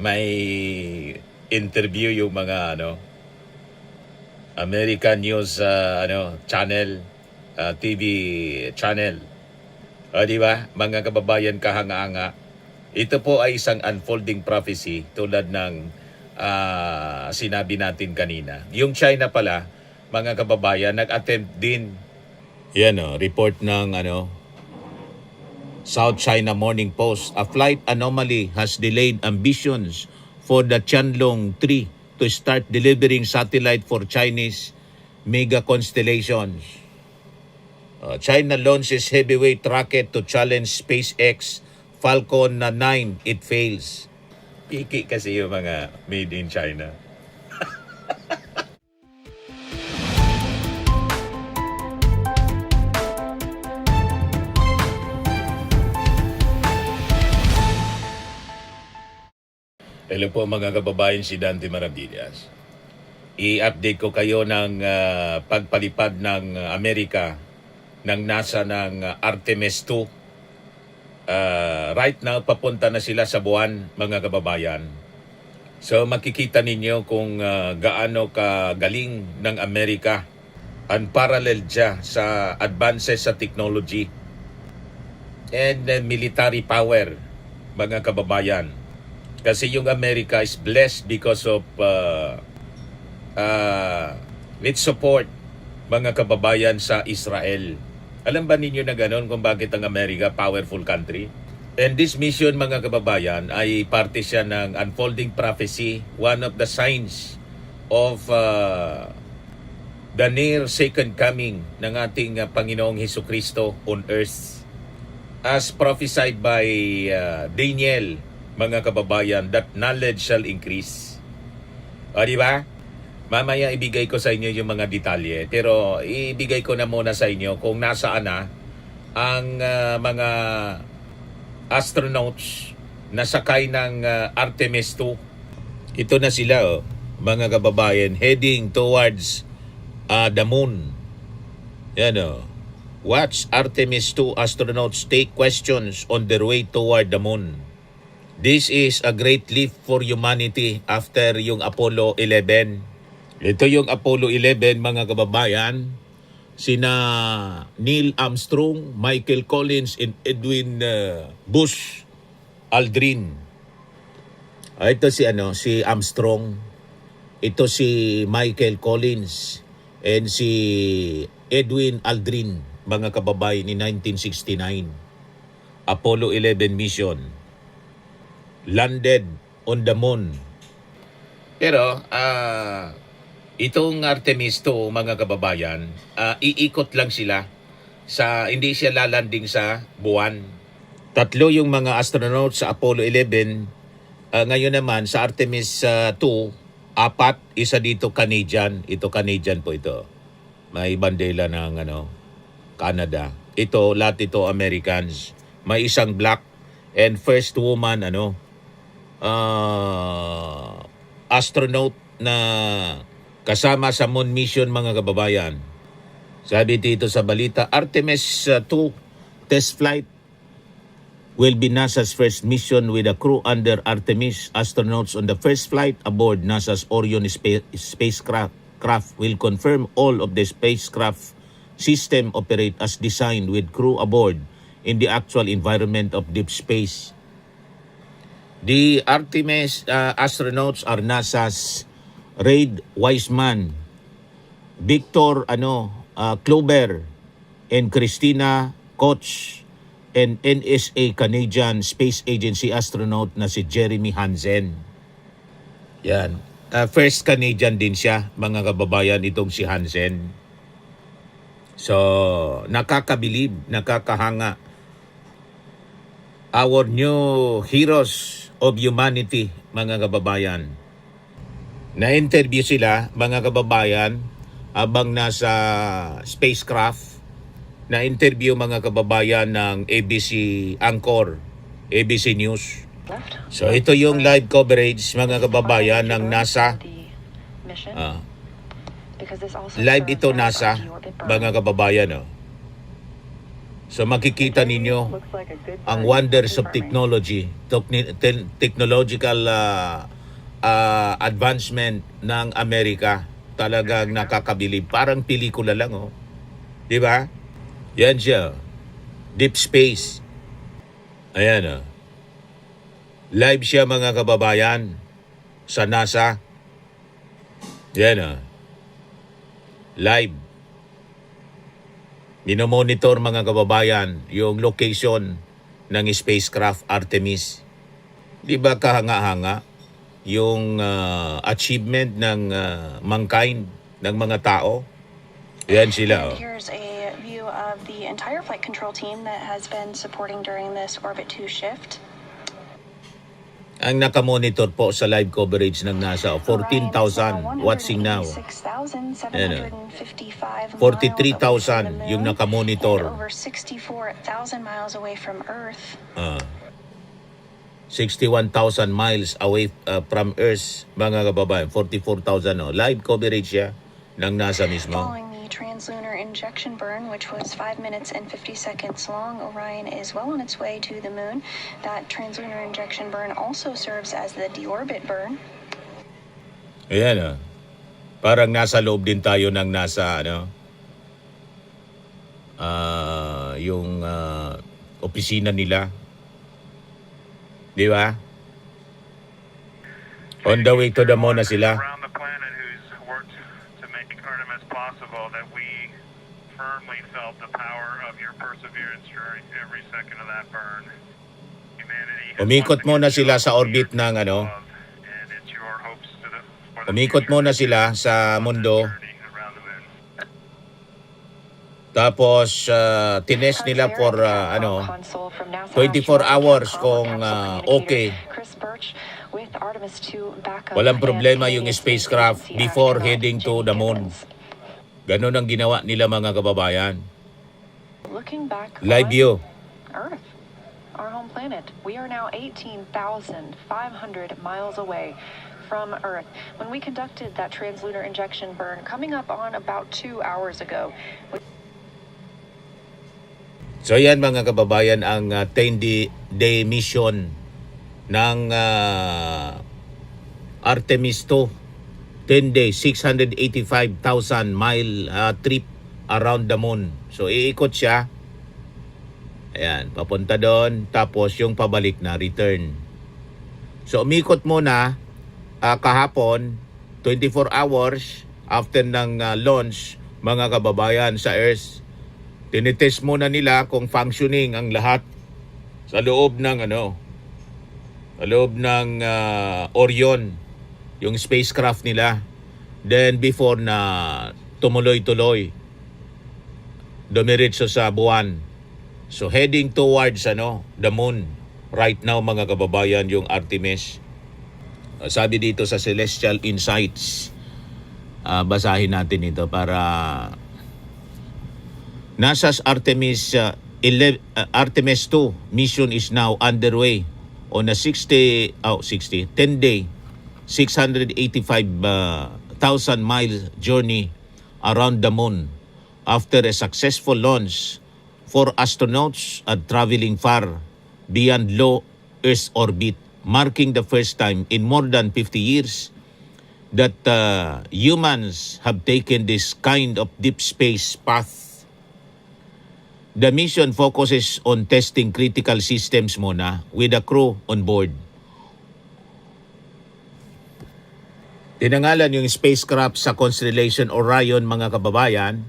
may interview yung mga American News channel, TV channel. O di ba? Mga kababayan kahanga-hanga. Ito po ay isang unfolding prophecy tulad ng sinabi natin kanina. Yung China pala, mga kababayan, nag-attempt din. Yan report ng South China Morning Post. A flight anomaly has delayed ambitions for the Tianlong 3 to start delivering satellite for Chinese mega constellations. China launches heavyweight rocket to challenge SpaceX Falcon 9. It fails. Piki kasi yung mga made in China. Hello po mga kababayan, si Dante Maravillas. I-update ko kayo ng pagpalipad ng Amerika ng NASA ng Artemis 2. Right now, papunta na sila sa buwan, mga kababayan. So makikita ninyo kung gaano kagaling ng Amerika. Unparalleled siya sa advances sa technology and military power, mga kababayan. Kasi yung Amerika is blessed because of its support, mga kababayan, sa Israel. Alam ba ninyo na gano'n kung bakit ang Amerika powerful country? And this mission, mga kababayan, ay parte siya ng unfolding prophecy, one of the signs of the near second coming ng ating Panginoong Hesukristo on earth. As prophesied by Daniel, mga kababayan, that knowledge shall increase. O, di ba? Mamaya ibigay ko sa inyo yung mga detalye. Pero ibigay ko na muna sa inyo kung nasaan na ang mga astronauts na sakay ng Artemis 2. Ito na sila, mga kababayan, heading towards the moon. Yan Watch Artemis 2 astronauts take questions on their way toward the moon. This is a great leap for humanity after yung Apollo 11. Ito yung Apollo 11, mga kababayan. Sina Neil Armstrong, Michael Collins, and Edwin Buzz Aldrin. Ito si Armstrong. Ito si Michael Collins and si Edwin Aldrin, mga kababayan, ni 1969. Apollo 11 mission. Landed on the moon. Pero itong Artemis 2, mga kababayan, iikot lang sila hindi siya lalanding sa buwan. 3 yung mga astronauts sa Apollo 11. Ngayon naman sa Artemis 2, 4, isa dito Canadian. Ito Canadian po ito. May bandera ng Canada. Ito lahat ito Americans. May isang black and first woman astronaut na kasama sa moon mission, mga kababayan. Sabi dito sa balita, Artemis 2 test flight will be NASA's first mission with a crew under Artemis. Astronauts on the first flight aboard NASA's Orion spacecraft will confirm all of the spacecraft system operate as designed with crew aboard in the actual environment of deep space. The Artemis astronauts are NASA's Reid Wiseman, Victor Clover, and Christina Koch, and NSA Canadian Space Agency astronaut na si Jeremy Hansen. Yan. First Canadian din siya, mga kababayan, itong si Hansen. So, nakakabilib, nakakahanga. Our new heroes of humanity, mga kababayan. Na-interview sila, mga kababayan, habang nasa spacecraft. Na-interview, mga kababayan, ng ABC Anchor, ABC News. So ito yung live coverage, mga kababayan, ng NASA. Live ito NASA, mga kababayan. So makikita ninyo ang wonders of technology, technological advancement ng Amerika. Talagang nakakabilib. Parang pelikula lang, oh. Di ba? Yan siya. Deep space. Ayan, oh. Live siya, mga kababayan, sa NASA. Yan, oh. Live. Minomonitor, mga kababayan, yung location ng spacecraft Artemis. Di ba kahanga-hanga yung achievement ng mankind, ng mga tao? Yan sila. Oh. Here's a view of the entire flight control team that has been supporting during this Orbit 2 shift. Ang nakamonitor po sa live coverage ng NASA, 14,000 watching now. 43,000 yung nakamonitor. Over 64,000 miles away from Earth. 61,000 miles away from Earth, mga kababayan. 44,000, no? Live coverage siya ng NASA mismo. Following the translunar injection burn, which was 5 minutes and 50 seconds long, Orion is well on its way to the moon. That translunar injection burn also serves as the deorbit burn. Ayan, parang nasa loob din tayo ng NASA, ano? Yung opisina nila. Di ba? On the way to the moon na sila. Around the planet who's worked to make Artemis possible, that we firmly felt the power of your perseverance during every second of that burn. Humanity has Umikot muna sila sa orbit ng ano. and it's your hopes for the Umikot future muna sila sa mundo. journey around the moon. Tapos tinest nila for 24 hours kung okay. Walang problema yung spacecraft before heading to the moon. Ganun ang ginawa nila, mga kababayan. Live view. Earth, our home planet. We are now 18,500 miles away from Earth. When we conducted that translunar injection burn, coming up on about 2 hours ago. So yan, mga kababayan, ang 10-day mission ng Artemis 2. 10 days, 685,000 mile trip around the moon. So iikot siya. Ayan, papunta doon. Tapos yung pabalik na, return. So umikot muna kahapon, 24 hours after ng launch, mga kababayan, sa Earth. Tinitest muna nila kung functioning ang lahat sa loob ng sa loob ng Orion, yung spacecraft nila. Then before na tumuloy-tuloy, dumiretso sa buwan. So heading towards the moon right now, mga kababayan, yung Artemis. Sabi dito sa Celestial Insights, basahin natin ito para NASA's Artemis 2 mission is now underway on a 10-day, 685,000 miles journey around the moon. After a successful launch, 4 astronauts are traveling far beyond low Earth orbit, marking the first time in more than 50 years that humans have taken this kind of deep space path. The mission focuses on testing critical systems muna with a crew on board. Tinangalan yung spacecraft sa constellation Orion, mga kababayan.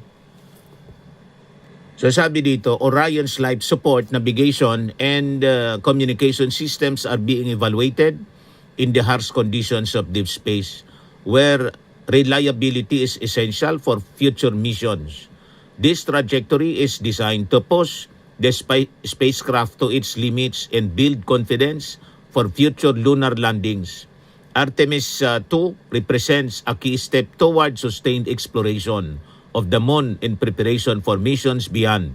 So sabi dito, Orion's life support, navigation, and communication systems are being evaluated in the harsh conditions of deep space, where reliability is essential for future missions. This trajectory is designed to push the spacecraft to its limits and build confidence for future lunar landings. Artemis 2 represents a key step toward sustained exploration of the moon in preparation for missions beyond.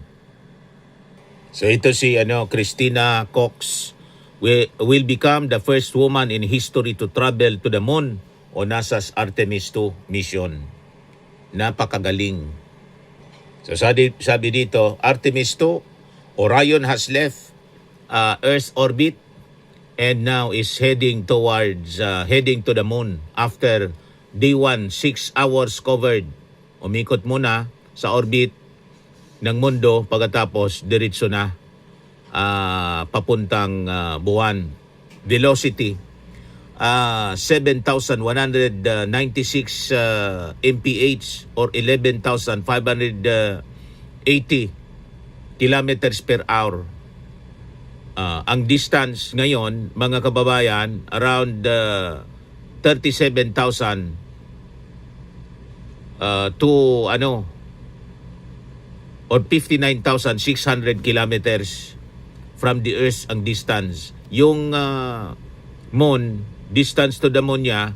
So ito si Christina Cox will become the first woman in history to travel to the moon on NASA's Artemis 2 mission. Napakagaling. So sabi dito, Artemis 2 Orion has left Earth's orbit and now is heading towards heading to the moon after day 1, 6 hours covered. Umikot muna sa orbit ng mundo, pagkatapos diretso na papuntang buwan. Velocity 7,196 mph or 11,580 kilometers per hour. Ang distance ngayon, mga kababayan, around 37,000 to or 59,600 kilometers from the Earth ang distance. Yung moon, distance to the moon niya,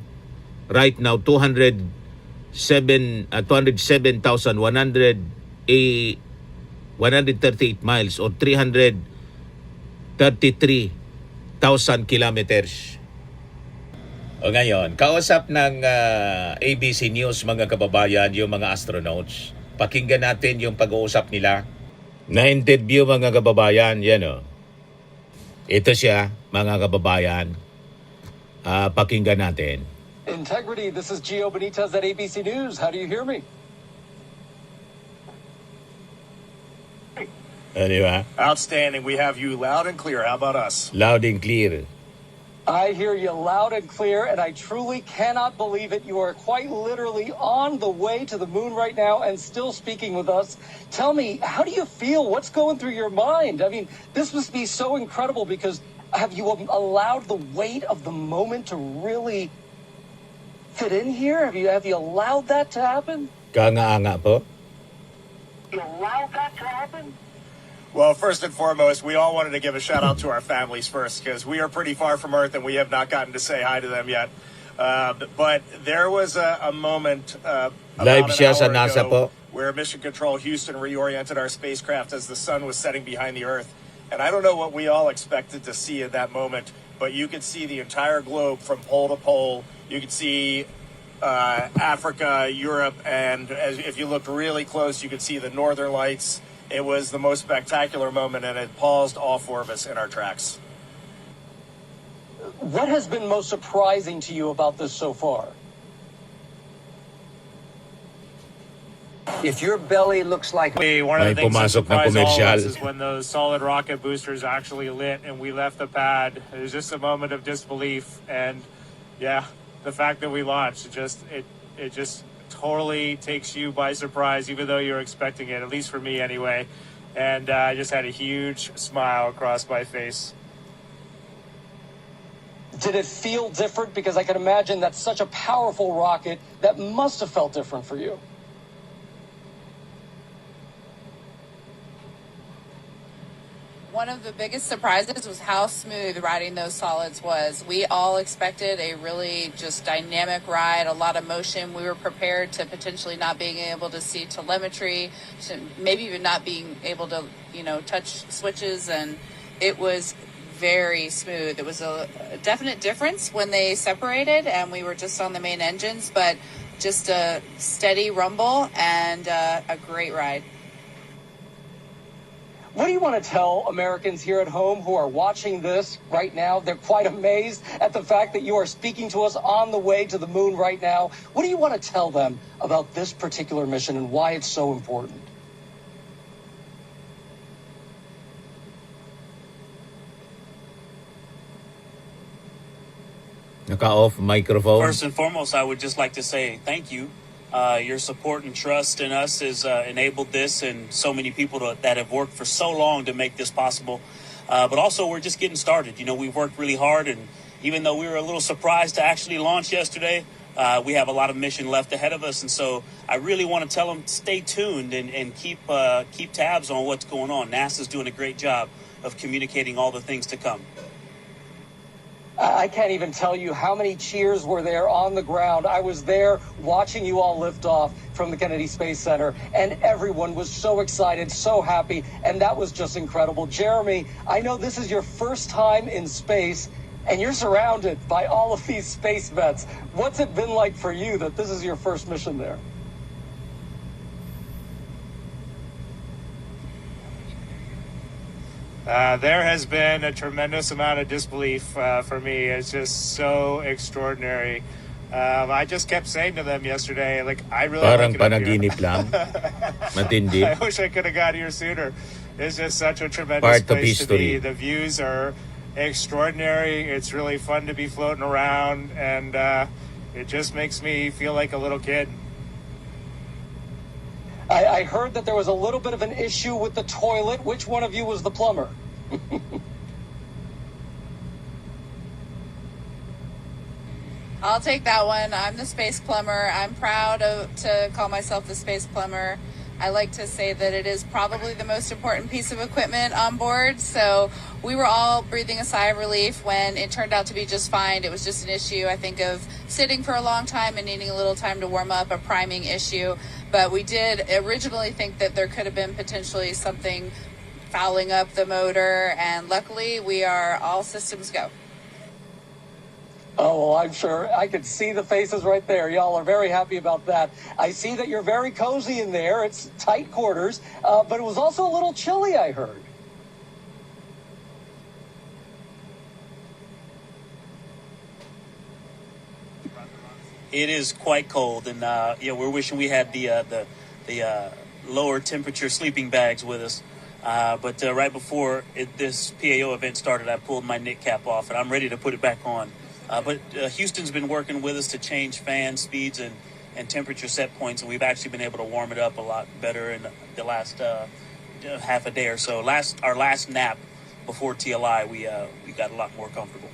right now, 207,138 miles or 333,000 kilometers. O ngayon, kausap ng ABC News, mga kababayan, yung mga astronauts. Pakinggan natin yung pag-uusap nila. Na-interview, mga kababayan, yan o. Ito siya, mga kababayan. Pakinggan natin. Integrity, this is Gio Benitez at ABC News. How do you hear me? Di ba? Outstanding. We have you loud and clear. How about us? Loud and clear. I hear you loud and clear, and I truly cannot believe it. You are quite literally on the way to the moon right now and still speaking with us. Tell me, how do you feel? What's going through your mind? I mean, this must be so incredible because have you allowed the weight of the moment to really fit in here? Have you allowed that to happen? Kaanga-anga po. You allowed that to happen? Well, first and foremost, we all wanted to give a shout out to our families first because we are pretty far from Earth and we have not gotten to say hi to them yet. But there was a moment Live about siya an sa hour NASA ago po. where Mission Control Houston reoriented our spacecraft as the sun was setting behind the Earth. And I don't know what we all expected to see at that moment, but you could see the entire globe from pole to pole. You could see Africa, Europe, and if you looked really close, you could see the northern lights. It was the most spectacular moment, and it paused all four of us in our tracks. What has been most surprising to you about this so far? If your belly looks like One of May the things that pumasok na surprised all of komersyal. us is when those solid rocket boosters actually lit and we left the pad. It was just a moment of disbelief, and yeah, the fact that we launched, it just totally takes you by surprise, even though you're expecting it, at least for me anyway. And I just had a huge smile across my face. Did it feel different? Because I can imagine that's such a powerful rocket that must have felt different for you. One of the biggest surprises was how smooth riding those solids was. We all expected a really just dynamic ride, a lot of motion. We were prepared to potentially not being able to see telemetry, to maybe even not being able to, touch switches, and it was very smooth. It was a definite difference when they separated and we were just on the main engines, but just a steady rumble and a great ride. What do you want to tell Americans here at home who are watching this right now? They're quite amazed at the fact that you are speaking to us on the way to the moon right now. What do you want to tell them about this particular mission and why it's so important? Naka-off microphone. First and foremost, I would just like to say thank you. Your support and trust in us has enabled this, and so many people that have worked for so long to make this possible. But also, we're just getting started. We've worked really hard, and even though we were a little surprised to actually launch yesterday, we have a lot of mission left ahead of us. And so I really want to tell them, stay tuned and keep tabs on what's going on. NASA's doing a great job of communicating all the things to come. I can't even tell you how many cheers were there on the ground. I was there watching you all lift off from the Kennedy Space Center, and everyone was so excited, so happy, and that was just incredible. Jeremy, I know this is your first time in space, and you're surrounded by all of these space vets. What's it been like for you that this is your first mission there? There has been a tremendous amount of disbelief for me. It's just so extraordinary. I just kept saying to them yesterday, like, I really Parang like it up here. panaginip lang. Matindi. I wish I could have got here sooner. It's just such a tremendous Part of place to be. history. The views are extraordinary. It's really fun to be floating around, and it just makes me feel like a little kid. I heard that there was a little bit of an issue with the toilet. Which one of you was the plumber? I'll take that one. I'm the space plumber. I'm proud to call myself the space plumber. I like to say that it is probably the most important piece of equipment on board. So we were all breathing a sigh of relief when it turned out to be just fine. It was just an issue, I think, of sitting for a long time and needing a little time to warm up, a priming issue. But we did originally think that there could have been potentially something fouling up the motor. And luckily, we are all systems go. Oh, well, I'm sure I could see the faces right there. Y'all are very happy about that. I see that you're very cozy in there. It's tight quarters, but it was also a little chilly, I heard. It is quite cold, and we're wishing we had the lower temperature sleeping bags with us. But right before this PAO event started, I pulled my knit cap off, and I'm ready to put it back on. But Houston's been working with us to change fan speeds and temperature set points, and we've actually been able to warm it up a lot better in the last half a day or so. Our last nap before TLI, we got a lot more comfortable.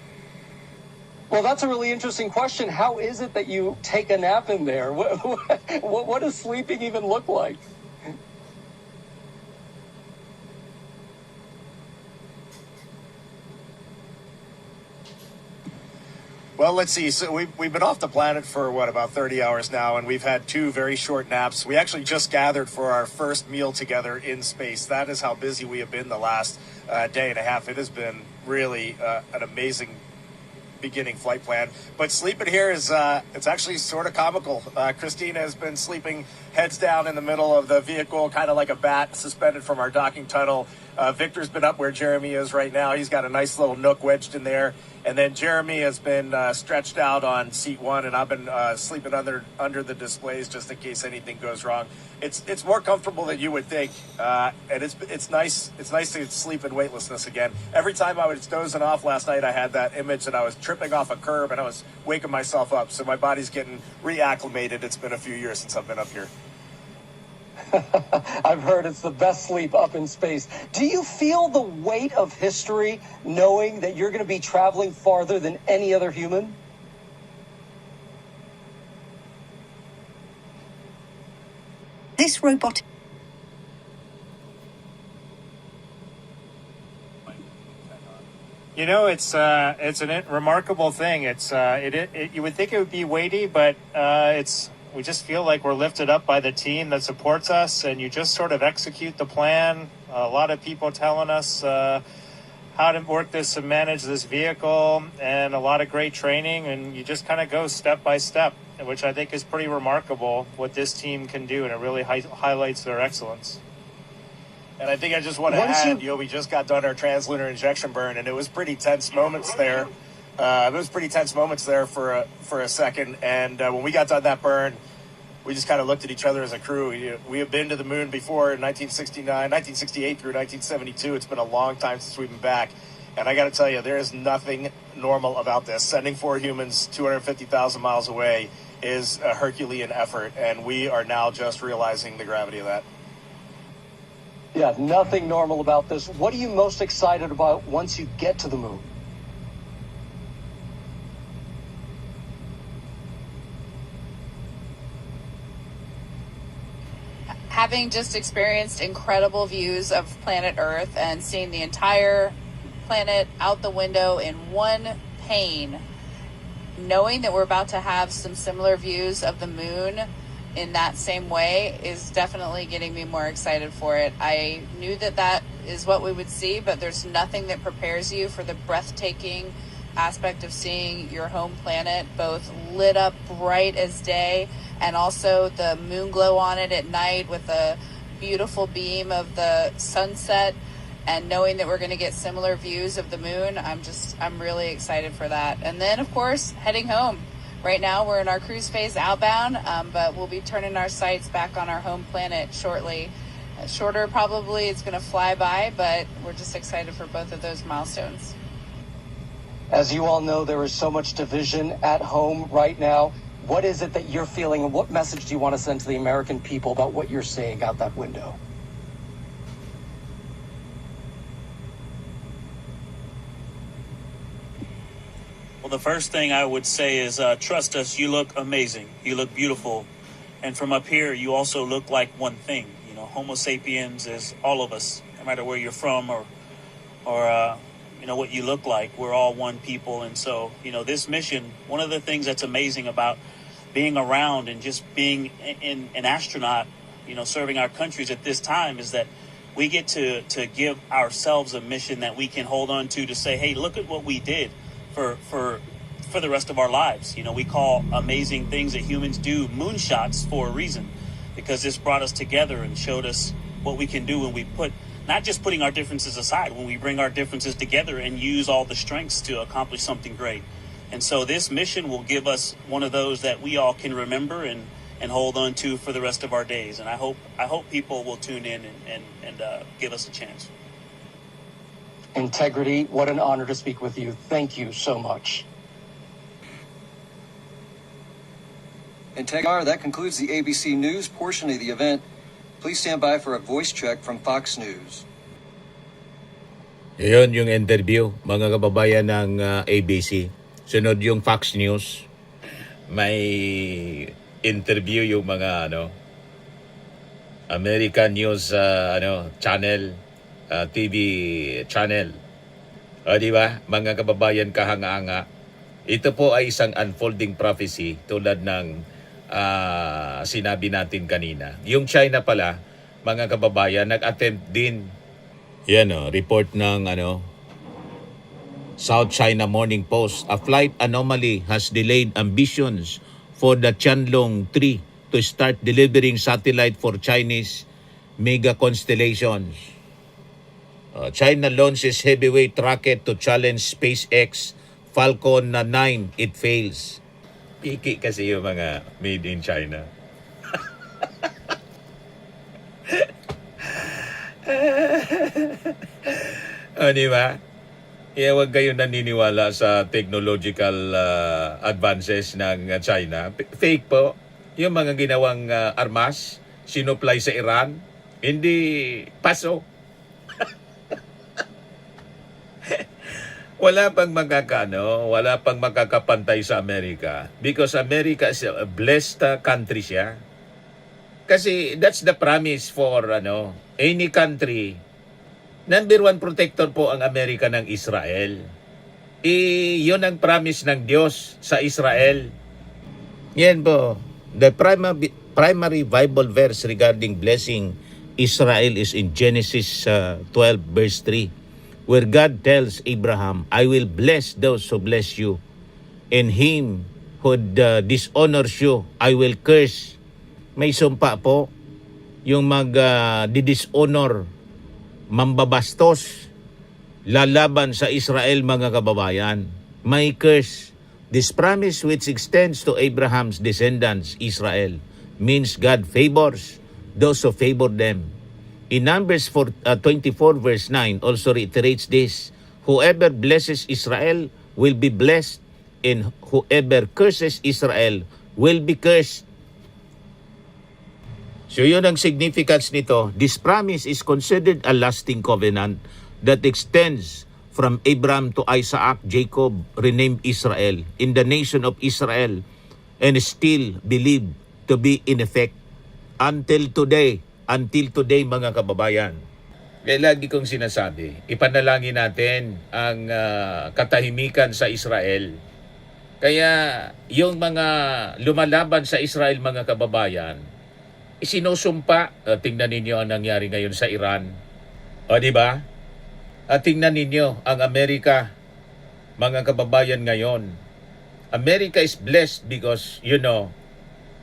Well, that's a really interesting question. How is it that you take a nap in there? What does sleeping even look like? Well, let's see. So we've been off the planet for, about 30 hours now, and we've had 2 very short naps. We actually just gathered for our first meal together in space. That is how busy we have been the last day and a half. It has been really an amazing beginning flight plan. But sleeping here is it's actually sort of comical. Christina has been sleeping heads down in the middle of the vehicle, kind of like a bat suspended from our docking tunnel. Victor's been up where Jeremy is right now. He's got a nice little nook wedged in there. And then Jeremy has been stretched out on seat 1, and I've been sleeping under the displays just in case anything goes wrong. It's more comfortable than you would think, and it's nice. It's nice to sleep in weightlessness again. Every time I was dozing off last night, I had that image that I was tripping off a curb and I was waking myself up. So my body's getting reacclimated. It's been a few years since I've been up here. I've heard it's the best sleep up in space. Do you feel the weight of history knowing that you're going to be traveling farther than any other human? This robot. You know, it's a remarkable thing. You would think it would be weighty, but we just feel like we're lifted up by the team that supports us, and you just sort of execute the plan. A lot of people telling us how to work this and manage this vehicle, and a lot of great training, and you just kind of go step by step, which I think is pretty remarkable what this team can do, and it really highlights their excellence. And I think I just want to add, we just got done our translunar injection burn, and it was pretty tense moments there. For a second, and when we got done that burn, we just kind of looked at each other as a crew. We have been to the moon before in 1968 through 1972. It's been a long time since we've been back, and I got to tell you, there is nothing normal about this. Sending 4 humans 250,000 miles away is a Herculean effort, and we are now just realizing the gravity of that. Yeah, nothing normal about this. What are you most excited about once you get to the moon? Having just experienced incredible views of planet Earth and seeing the entire planet out the window in one pane, knowing that we're about to have some similar views of the moon in that same way is definitely getting me more excited for it. I knew that is what we would see, but there's nothing that prepares you for the breathtaking aspect of seeing your home planet both lit up bright as day, and also the moon glow on it at night with the beautiful beam of the sunset. and knowing that we're going to get similar views of the moon, I'm really excited for that. And then, of course, heading home. Right now, we're in our cruise phase outbound, but we'll be turning our sights back on our home planet shortly. Shorter, probably, it's going to fly by, but we're just excited for both of those milestones. As you all know, there is so much division at home right now. What is it that you're feeling, and what message do you want to send to the American people about what you're seeing out that window? Well, the first thing I would say is trust us. You look amazing. You look beautiful. And from up here, you also look like one thing. You know, Homo sapiens is all of us, no matter where you're from or you know, what you look like. We're all one people. And so, you know, this mission, one of the things that's amazing about being around and just being an astronaut, you know, serving our countries at this time is that we get to give ourselves a mission that we can hold on to say, hey, look at what we did for the rest of our lives. You know, we call amazing things that humans do moonshots for a reason, because this brought us together and showed us what we can do when we put, not just putting our differences aside, when we bring our differences together and use all the strengths to accomplish something great. And so this mission will give us one of those that we all can remember and hold on to for the rest of our days. And I hope people will tune in and give us a chance. Integrity, what an honor to speak with you. Thank you so much. And Tegar, that concludes the ABC News portion of the event. Please stand by for a voice check from Fox News. Yun yung interview, mga kababayan ng ABC. Sunod yung Fox News. May interview yung mga American News channel, TV channel. O di ba, mga kababayan kahanga-hanga. Ito po ay isang unfolding prophecy tulad ng sinabi natin kanina. Yung China pala, mga kababayan, nag-attempt din. Yan report ng South China Morning Post. A flight anomaly has delayed ambitions for the Tianlong 3 to start delivering satellite for Chinese mega constellations. China launches heavyweight rocket to challenge SpaceX Falcon 9. It fails. Piki kasi yung mga made in China. Di ba? Kaya huwag kayo naniniwala sa technological advances ng China. Fake po. Yung mga ginawang armas, sinupply sa Iran, hindi paso. Wala pang makakapantay sa Amerika, because America is a blessed country siya. Kasi that's the promise for any country. Number one protector po ang Amerika ng Israel. Yun ang promise ng Diyos sa Israel. Yan po. The primary Bible verse regarding blessing Israel is in Genesis 12 verse 3. Where God tells Abraham, I will bless those who bless you, and him who dishonors you, I will curse. May sumpa po, yung dishonor, mambabastos, lalaban sa Israel, mga kababayan. May curse. This promise, which extends to Abraham's descendants, Israel, means God favors those who favor them. In Numbers 24 verse 9 also reiterates this. Whoever blesses Israel will be blessed, and whoever curses Israel will be cursed. So yun ang significance nito. This promise is considered a lasting covenant that extends from Abraham to Isaac, Jacob, renamed Israel, in the nation of Israel, and is still believed to be in effect until today. Until today, mga kababayan. Kaya lagi kong sinasabi, ipanalangin natin ang katahimikan sa Israel. Kaya yung mga lumalaban sa Israel, mga kababayan, isinusumpa. Tingnan ninyo ang nangyari ngayon sa Iran. O di ba? At tingnan ninyo ang Amerika, mga kababayan ngayon. America is blessed because,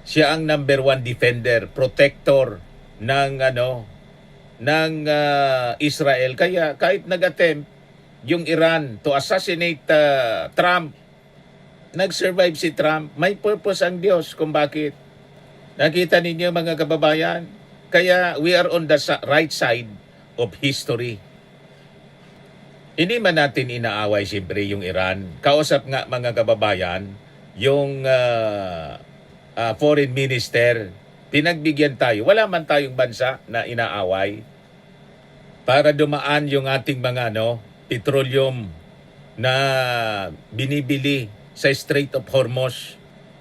siya ang number one defender, protector ng ng Israel. Kaya kahit nag-attempt yung Iran to assassinate Trump, nag-survive si Trump. May purpose ang Diyos kung bakit. Nakita ninyo mga kababayan? Kaya we are on the right side of history. Hindi man natin inaaway siyempre yung Iran. Kausap nga mga kababayan, yung foreign minister, pinagbigyan tayo. Wala man tayong bansa na inaaway para dumaan yung ating mga petroleum na binibili sa Strait of Hormuz.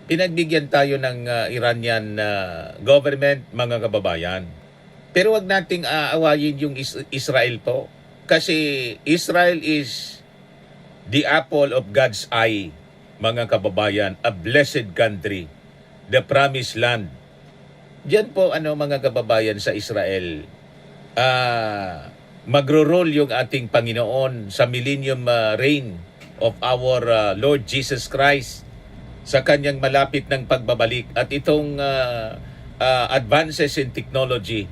Pinagbigyan tayo ng Iranian government, mga kababayan. Pero wag nating aawayin yung Israel po. Kasi Israel is the apple of God's eye, mga kababayan. A blessed country, the promised land. Diyan po mga kababayan sa Israel. Magro-rule yung ating Panginoon sa millennium reign of our Lord Jesus Christ sa kanyang malapit ng pagbabalik. At itong advances in technology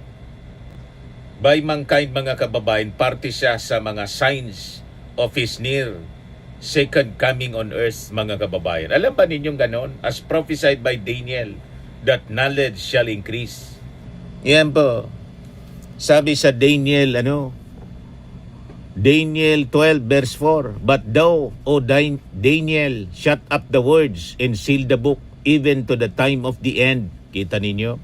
by mankind, mga kababayan, parte siya sa mga signs of His near second coming on earth, mga kababayan. Alam ba ninyong ganon? As prophesied by Daniel, that knowledge shall increase. Yan po. Sabi sa Daniel, Daniel 12 verse 4, But thou, O Daniel, shut up the words and seal the book, even to the time of the end. Kita ninyo?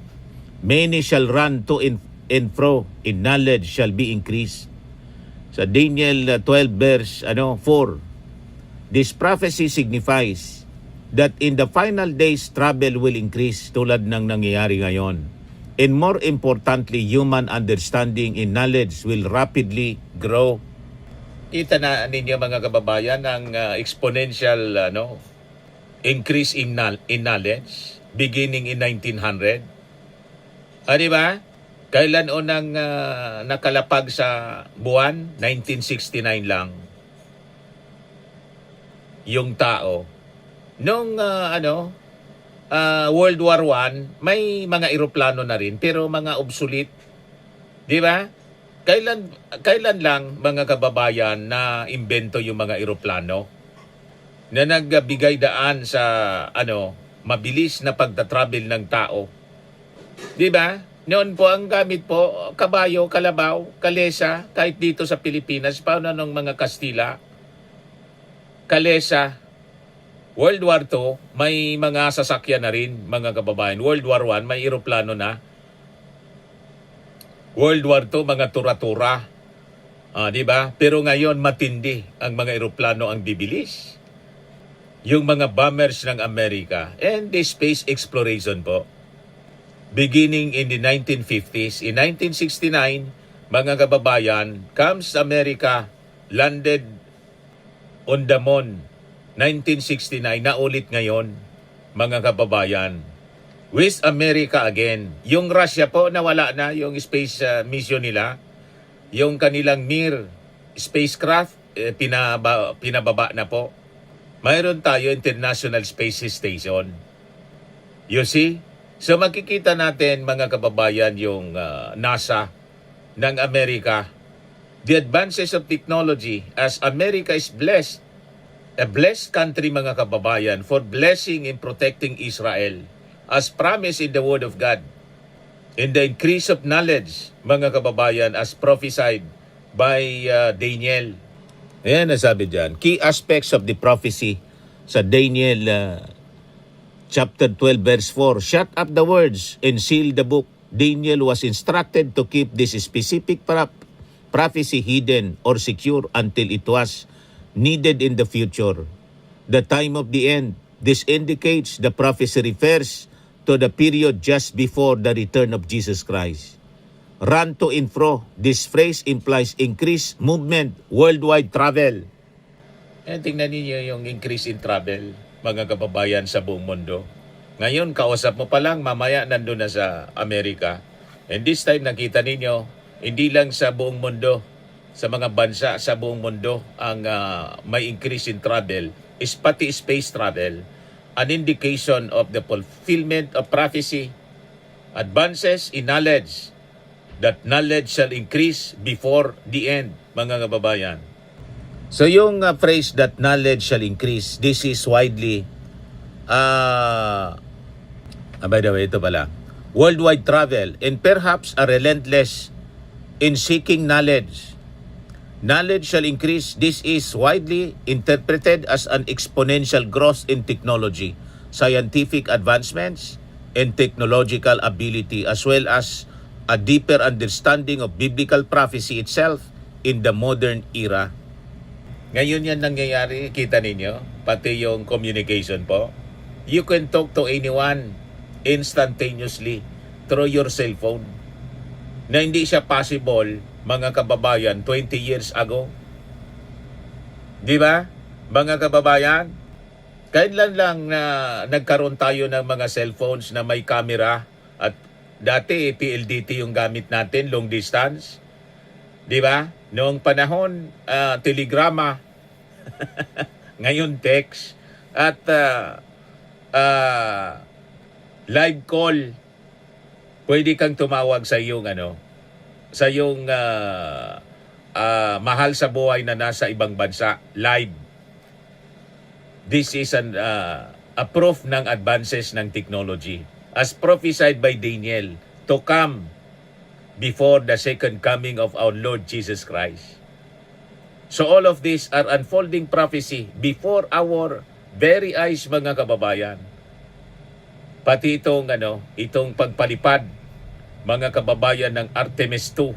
Many shall run to and fro, in knowledge shall be increased. Sa Daniel 12 verse 4, this prophecy signifies that in the final days, trouble will increase tulad ng nangyayari ngayon. And more importantly, human understanding and knowledge will rapidly grow. Kita na ninyo mga kababayan ang exponential increase in knowledge beginning in 1900. Di ba? Kailan unang nakalapag sa buwan? 1969 lang. Yung tao. Nung World War I, may mga eroplano na rin pero mga obsolete. Di ba? Kailan lang mga kababayan na imbento yung mga eroplano na nagbigay daan sa mabilis na pagta-travel ng tao. Di ba? Noon po ang gamit po kabayo, kalabaw, kalesa, kahit dito sa Pilipinas, paano ng mga Kastila? Kalesa. World War II, may mga sasakyan na rin, mga kababayan. World War I, may eroplano na. World War II, mga tura-tura. Di ba? Pero ngayon, matindi ang mga eroplano ang bibilis. Yung mga bombers ng Amerika. And the space exploration po. Beginning in the 1950s. In 1969, mga kababayan, comes America, landed on the moon. 1969, na ulit ngayon, mga kababayan. With America again. Yung Russia po, nawala na yung space mission nila. Yung kanilang Mir spacecraft, pinababa na po. Mayroon tayo International Space Station. You see? So makikita natin, mga kababayan, yung NASA ng Amerika. The advances of technology as America is blessed. A blessed country, mga kababayan, for blessing and protecting Israel. As promised in the Word of God, in the increase of knowledge, mga kababayan, as prophesied by Daniel. Ayan nasabi dyan. Key aspects of the prophecy sa Daniel chapter 12 verse 4. Shut up the words and seal the book. Daniel was instructed to keep this specific prophecy hidden or secure until it was needed in the future. The time of the end. This indicates the prophecy refers to the period just before the return of Jesus Christ. Run to and fro. This phrase implies increased movement, worldwide travel. Tingnan niyo yung increase in travel, mga kababayan, sa buong mundo. Ngayon, kausap mo pa lang, mamaya nandun na sa Amerika. And this time, nakita ninyo, hindi lang sa buong mundo, sa mga bansa sa buong mundo, ang may increase in travel, is pati space travel. An indication of the fulfillment of prophecy, advances in knowledge, that knowledge shall increase before the end, mga kababayan. So yung phrase that knowledge shall increase, this is widely, by the way, ito pala, worldwide travel and perhaps a relentless in seeking knowledge. Knowledge shall increase. This is widely interpreted as an exponential growth in technology, scientific advancements, and technological ability, as well as a deeper understanding of biblical prophecy itself in the modern era. Ngayon yan nangyayari, kita ninyo, pati yung communication po. You can talk to anyone instantaneously through your cell phone. Na hindi siya possible, mga kababayan, 20 years ago. Di ba? Mga kababayan, kailan lang na nagkaroon tayo ng mga cellphones na may camera at dati PLDT yung gamit natin, long distance. Di ba? Noong panahon, telegrama. Ngayon text. At live call. Pwede kang tumawag sa iyong sa iyong mahal sa buhay na nasa ibang bansa, live. This is a proof ng advances ng technology. As prophesied by Daniel, to come before the second coming of our Lord Jesus Christ. So all of these are unfolding prophecy before our very eyes, mga kababayan. Pati itong pagpalipad, mga kababayan, ng Artemis 2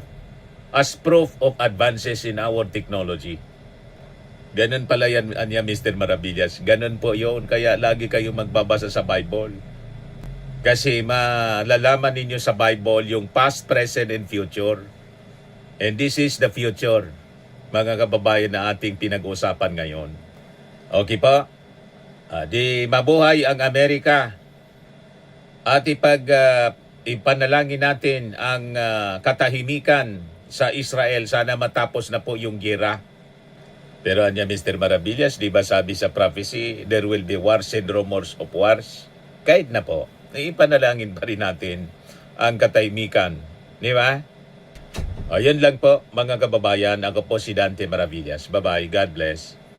as proof of advances in our technology. Ganun pala yan, Mr. Maravillas. Ganun po yun. Kaya lagi kayong magbabasa sa Bible. Kasi malalaman ninyo sa Bible yung past, present, and future. And this is the future, mga kababayan, na ating pinag-usapan ngayon. Okay po? Di mabuhay ang Amerika. At ipanalangin natin ang katahimikan sa Israel. Sana matapos na po yung giyera. Pero Mr. Maravillas, di ba sabi sa prophecy, there will be wars and rumors of wars? Kahit na po, ipanalangin pa rin natin ang katahimikan. Di ba? Ayun lang po, mga kababayan. Ako po si Dante Maravillas. Bye-bye. God bless.